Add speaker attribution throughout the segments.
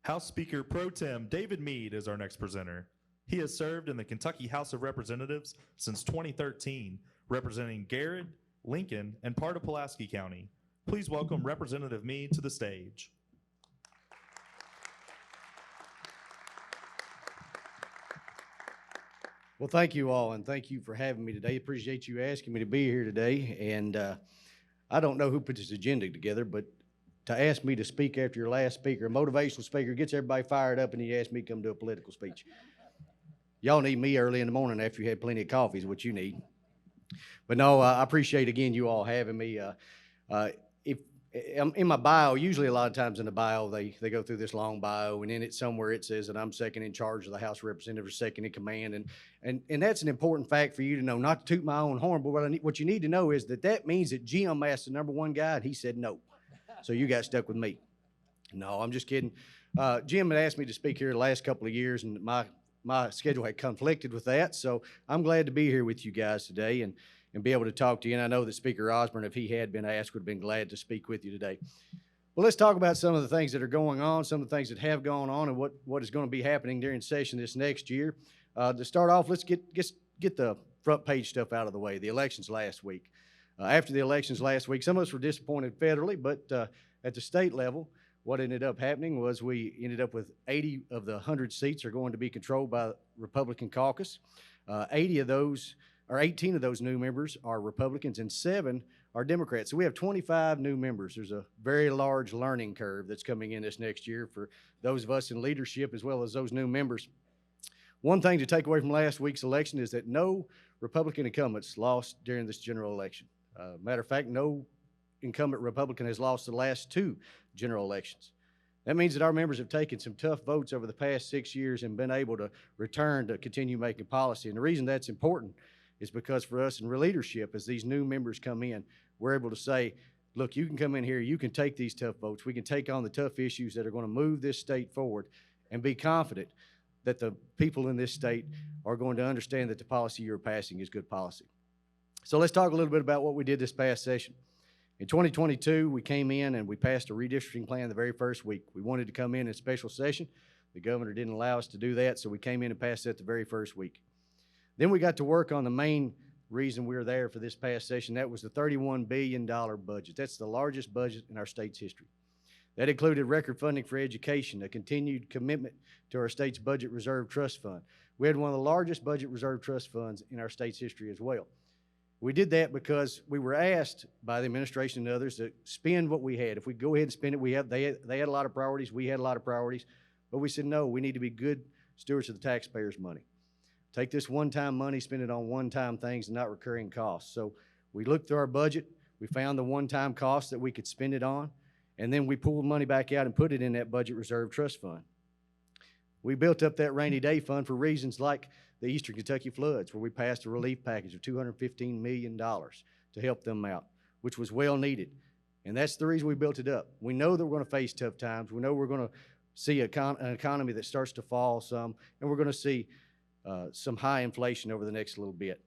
Speaker 1: House Speaker Pro Tem David Meade is our next presenter. He has served in the Kentucky House of Representatives since 2013, representing Garrett, Lincoln, and part of Pulaski County. Please welcome Representative Meade to the stage.
Speaker 2: Well, thank you all, and thank you for having me today. Appreciate you asking me to be here today. And I don't know who put this agenda together, but to ask me to speak after your last speaker, a motivational speaker, gets everybody fired up, and you ask me to come do a political speech. Y'all need me early in the morning after you had plenty of coffee is what you need. But no, I appreciate, again, you all having me. If in my bio, usually a lot of times in the bio, they go through this long bio, and in it somewhere it says that I'm second in charge of the House of Representatives, second in command, and that's an important fact for you to know, not to toot my own horn, but what you need to know is that means that Jim asked the number one guy, and he said no. So you got stuck with me. No, I'm just kidding. Jim had asked me to speak here the last couple of years, and my schedule had conflicted with that, so I'm glad to be here with you guys today and be able to talk to you. And I know that Speaker Osborne, if he had been asked, would have been glad to speak with you today. Well, let's talk about some of the things that are going on, some of the things that have gone on, and what is going to be happening during session this next year. To start off, let's get the front page stuff out of the way, the elections last week. After the elections last week, some of us were disappointed federally, but at the state level, what ended up happening was we ended up with 80 of the 100 seats are going to be controlled by the Republican caucus. 18 of those new members are Republicans and 7 are Democrats. So we have 25 new members. There's a very large learning curve that's coming in this next year for those of us in leadership as well as those new members. One thing to take away from last week's election is that no Republican incumbents lost during this general election. Matter of fact, no incumbent Republican has lost the last 2 general elections. That means that our members have taken some tough votes over the past 6 years and been able to return to continue making policy. And the reason that's important is because for us in leadership, as these new members come in, we're able to say, look, you can come in here, you can take these tough votes, we can take on the tough issues that are going to move this state forward, and be confident that the people in this state are going to understand that the policy you're passing is good policy. So let's talk a little bit about what we did this past session. In 2022, we came in and we passed a redistricting plan the very first week. We wanted to come in special session. The governor didn't allow us to do that, so we came in and passed that the very first week. Then we got to work on the main reason we were there for this past session. That was the $31 billion budget. That's the largest budget in our state's history. That included record funding for education, a continued commitment to our state's budget reserve trust fund. We had one of the largest budget reserve trust funds in our state's history as well. We did that because we were asked by the administration and others to spend what we had. If we go ahead and spend it, they had a lot of priorities, we had a lot of priorities, but we said, no, we need to be good stewards of the taxpayers' money. Take this one-time money, spend it on one-time things and not recurring costs. So we looked through our budget, we found the one-time costs that we could spend it on, and then we pulled money back out and put it in that budget reserve trust fund. We built up that rainy day fund for reasons like the Eastern Kentucky floods, where we passed a relief package of $215 million to help them out, which was well needed. And that's the reason we built it up. We know that we're going to face tough times. We know we're going to see an economy that starts to fall some, and we're going to see some high inflation over the next little bit.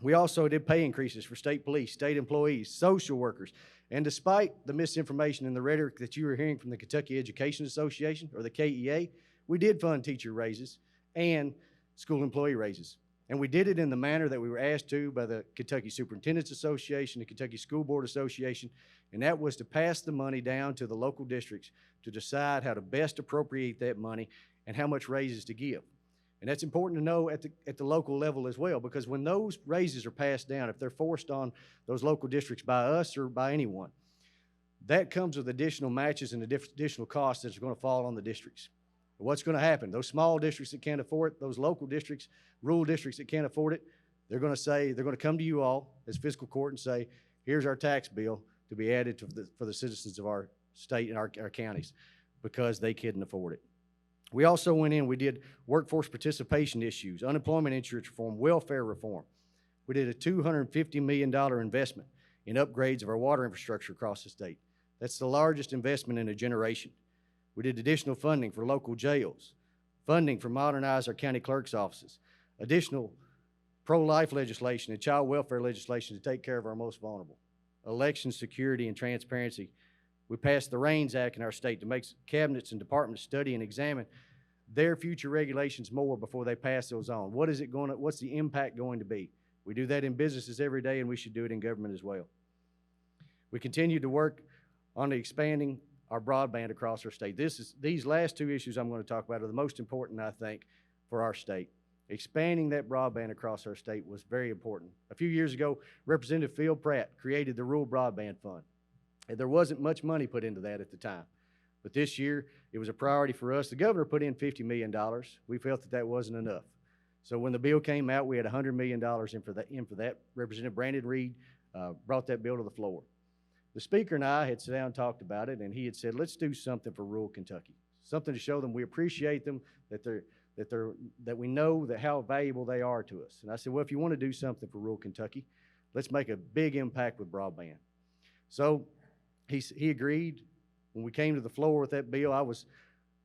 Speaker 2: We also did pay increases for state police, state employees, social workers, and despite the misinformation and the rhetoric that you were hearing from the Kentucky Education Association, or the KEA, we did fund teacher raises and school employee raises. And we did it in the manner that we were asked to by the Kentucky Superintendents Association, the Kentucky School Board Association, and that was to pass the money down to the local districts to decide how to best appropriate that money and how much raises to give. And that's important to know at the local level as well, because when those raises are passed down, if they're forced on those local districts by us or by anyone, that comes with additional matches and additional costs that are going to fall on the districts. What's going to happen? Those small districts that can't afford it, those local districts, rural districts that can't afford it, they're going to come to you all as fiscal court and say, here's our tax bill to be added for the citizens of our state and our counties, because they couldn't afford it. We also went in, we did workforce participation issues, unemployment insurance reform, welfare reform. We did a $250 million investment in upgrades of our water infrastructure across the state. That's the largest investment in a generation. We did additional funding for local jails, funding for modernize our county clerk's offices, additional pro-life legislation and child welfare legislation to take care of our most vulnerable, election security and transparency We passed the REINS Act in our state to make cabinets and departments study and examine their future regulations more before they pass those on. What's the impact going to be? We do that in businesses every day, and we should do it in government as well. We continue to work on expanding our broadband across our state. These last two issues I'm going to talk about are the most important, I think, for our state. Expanding that broadband across our state was very important. A few years ago, Representative Phil Pratt created the Rural Broadband Fund. And there wasn't much money put into that at the time. But this year, it was a priority for us. The governor put in $50 million. We felt that that wasn't enough. So when the bill came out, we had $100 million in for that. Representative Brandon Reed brought that bill to the floor. The speaker and I had sat down and talked about it, and he had said, let's do something for rural Kentucky, something to show them we appreciate them, that we know that how valuable they are to us. And I said, well, if you want to do something for rural Kentucky, let's make a big impact with broadband. So he agreed. When we came to the floor with that bill, I was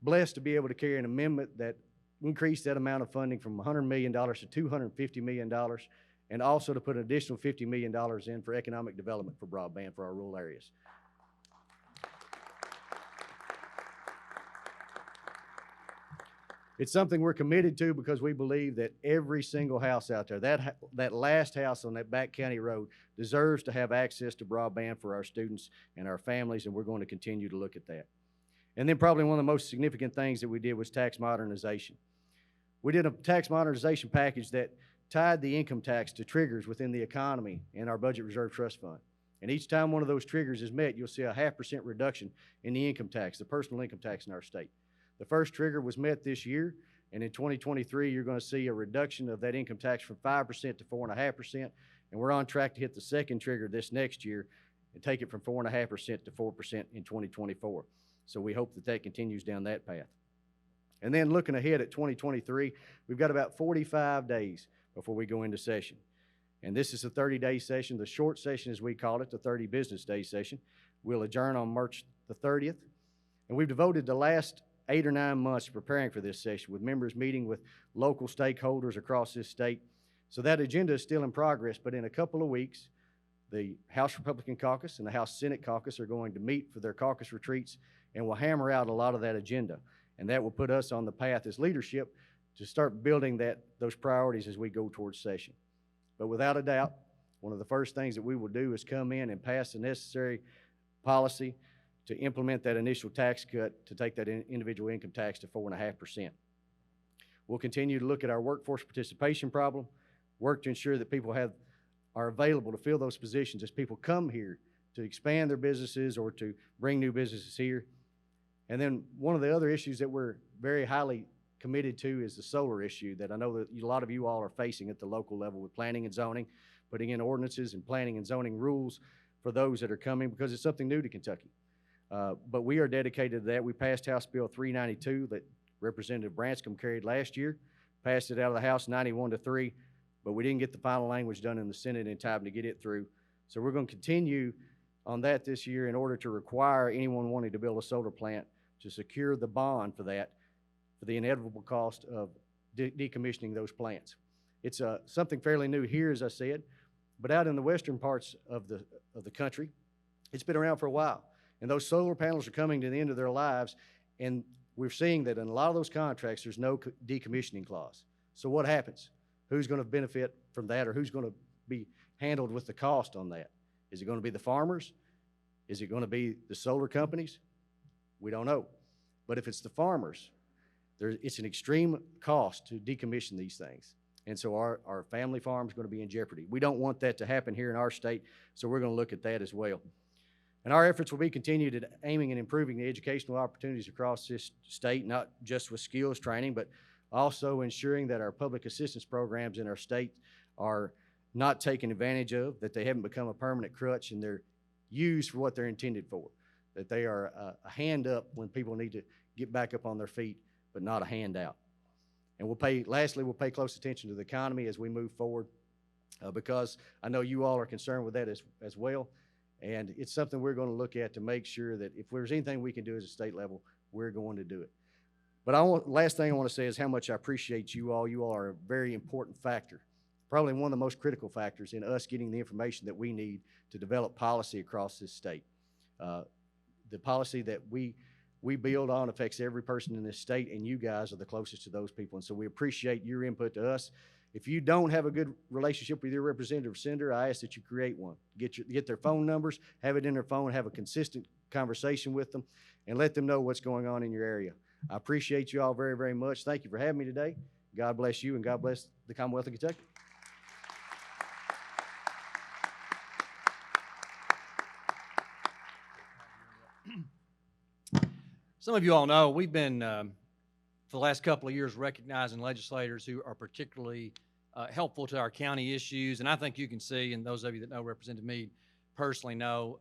Speaker 2: blessed to be able to carry an amendment that increased that amount of funding from $100 million to $250 million, and also to put an additional $50 million in for economic development for broadband for our rural areas. It's something we're committed to because we believe that every single house out there, that last house on that back county road, deserves to have access to broadband for our students and our families, and we're going to continue to look at that. And then probably one of the most significant things that we did was tax modernization. We did a tax modernization package that tied the income tax to triggers within the economy and our Budget Reserve Trust Fund. And each time one of those triggers is met, you'll see a 0.5% reduction in the income tax, the personal income tax in our state. The first trigger was met this year, and in 2023, you're going to see a reduction of that income tax from 5% to 4.5%, and we're on track to hit the second trigger this next year and take it from 4.5% to 4% in 2024. So we hope that that continues down that path. And then looking ahead at 2023, we've got about 45 days before we go into session. And this is a 30-day session. The short session, as we call it, the 30 business day session. We'll adjourn on March the 30th. And we've devoted the last 8 or 9 months preparing for this session, with members meeting with local stakeholders across this state. So that agenda is still in progress, but in a couple of weeks, the House Republican Caucus and the House Senate Caucus are going to meet for their caucus retreats, and we'll hammer out a lot of that agenda. And that will put us on the path as leadership to start building those priorities as we go towards session. But without a doubt, one of the first things that we will do is come in and pass the necessary policy to implement that initial tax cut to take that individual income tax to 4.5%. We'll continue to look at our workforce participation problem, work to ensure that people are available to fill those positions as people come here to expand their businesses or to bring new businesses here. And then one of the other issues that we're very highly committed to is the solar issue that I know that a lot of you all are facing at the local level with planning and zoning, putting in ordinances and planning and zoning rules for those that are coming, because it's something new to Kentucky. But we are dedicated to that. We passed House Bill 392 that Representative Branscombe carried last year, passed it out of the House 91-3, but we didn't get the final language done in the Senate in time to get it through. So we're going to continue on that this year in order to require anyone wanting to build a solar plant to secure the bond for that, for the inevitable cost of decommissioning those plants. It's something fairly new here, as I said, but out in the western parts of the country, it's been around for a while. And those solar panels are coming to the end of their lives, and we're seeing that in a lot of those contracts, there's no decommissioning clause. So what happens? Who's going to benefit from that, or who's going to be handled with the cost on that? Is it going to be the farmers? Is it going to be the solar companies? We don't know. But if it's the farmers, it's an extreme cost to decommission these things. And so our family farm is going to be in jeopardy. We don't want that to happen here in our state, so we're going to look at that as well. And our efforts will be continued at aiming and improving the educational opportunities across this state, not just with skills training, but also ensuring that our public assistance programs in our state are not taken advantage of, that they haven't become a permanent crutch, and they're used for what they're intended for, that they are a hand up when people need to get back up on their feet, but not a handout. And lastly, we'll pay close attention to the economy as we move forward, because I know you all are concerned with that as well. And it's something we're going to look at to make sure that if there's anything we can do as a state level, we're going to do it. But last thing I want to say is how much I appreciate you all. You all are a very important factor, probably one of the most critical factors in us getting the information that we need to develop policy across this state. the policy that we build on affects every person in this state, and you guys are the closest to those people. And so we appreciate your input to us. If you don't have a good relationship with your representative or senator, I ask that you create one. Get their phone numbers, have it in their phone, have a consistent conversation with them, and let them know what's going on in your area. I appreciate you all very, very much. Thank you for having me today. God bless you, and God bless the Commonwealth of Kentucky.
Speaker 3: Some of you all know we've been, for the last couple of years, recognizing legislators who are particularly helpful to our county issues. And I think you can see, and those of you that know Representative Meade personally know,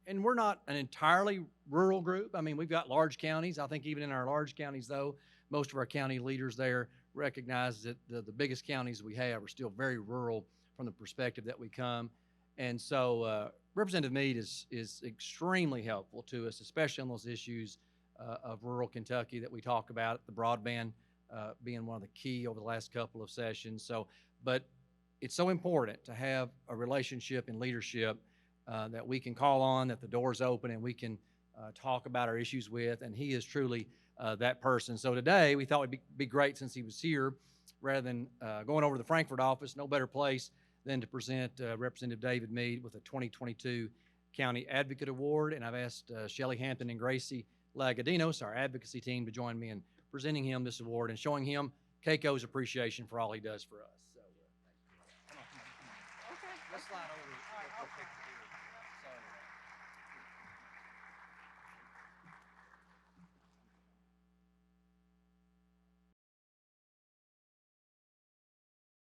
Speaker 3: and we're not an entirely rural group. I mean, we've got large counties. I think even in our large counties, though, most of our county leaders there recognize that the biggest counties we have are still very rural from the perspective that we come. And so Representative Meade is extremely helpful to us, especially on those issues of rural Kentucky that we talk about, the broadband being one of the key over the last couple of sessions. So, but it's so important to have a relationship in leadership that we can call on, that the door's open, and we can talk about our issues with, and he is truly that person. So today, we thought it'd be great, since he was here, rather than going over to the Frankfort office, no better place than to present Representative David Meade with a 2022 County Advocate Award. And I've asked Shelley Hampton and Gracie Lagadinos, our advocacy team, to join me in presenting him this award and showing him Keiko's appreciation for all he does for us. So, come on. Okay. Let's slide over.